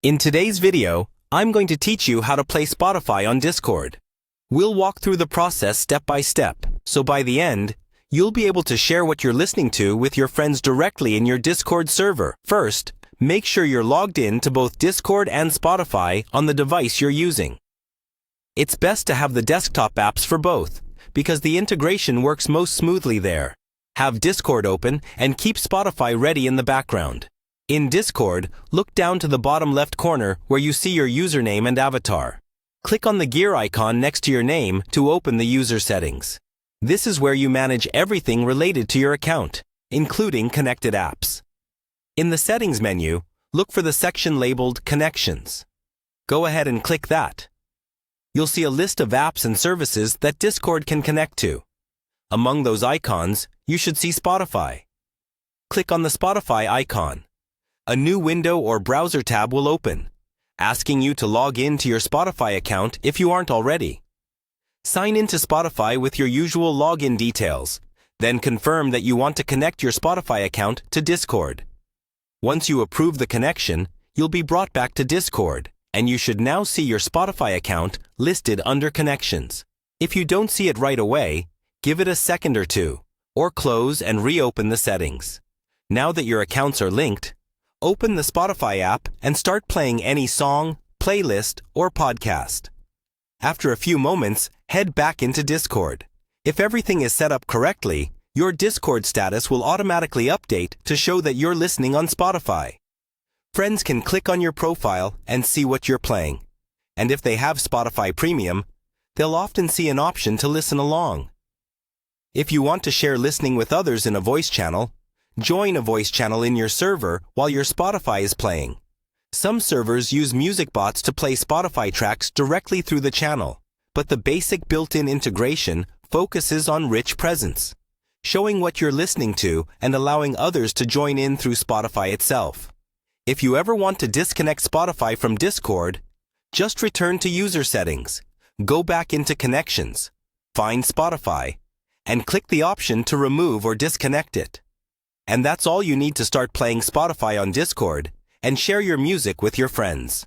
In today's video, I'm going to teach you how to play Spotify on Discord. We'll walk through the process step by step, so by the end, you'll be able to share what you're listening to with your friends directly in your Discord server. First, make sure you're logged in to both Discord and Spotify on the device you're using. It's best to have the desktop apps for both, because the integration works most smoothly there. Have Discord open and keep Spotify ready in the background. In Discord, look down to the bottom left corner where you see your username and avatar. Click on the gear icon next to your name to open the user settings. This is where you manage everything related to your account, including connected apps. In the settings menu, look for the section labeled Connections. Go ahead and click that. You'll see a list of apps and services that Discord can connect to. Among those icons, you should see Spotify. Click on the Spotify icon. A new window or browser tab will open, asking you to log in to your Spotify account if you aren't already. Sign in to Spotify with your usual login details, then confirm that you want to connect your Spotify account to Discord. Once you approve the connection, you'll be brought back to Discord, and you should now see your Spotify account listed under Connections. If you don't see it right away, give it a second or two, or close and reopen the settings. Now that your accounts are linked, open the Spotify app and start playing any song, playlist, or podcast. After a few moments, head back into Discord. If everything is set up correctly, your Discord status will automatically update to show that you're listening on Spotify. Friends can click on your profile and see what you're playing. And if they have Spotify Premium, they'll often see an option to listen along. If you want to share listening with others in a voice channel, join a voice channel in your server while your Spotify is playing. Some servers use music bots to play Spotify tracks directly through the channel, but the basic built-in integration focuses on rich presence, showing what you're listening to and allowing others to join in through Spotify itself. If you ever want to disconnect Spotify from Discord, just return to user settings, go back into Connections, find Spotify, and click the option to remove or disconnect it. And that's all you need to start playing Spotify on Discord and share your music with your friends.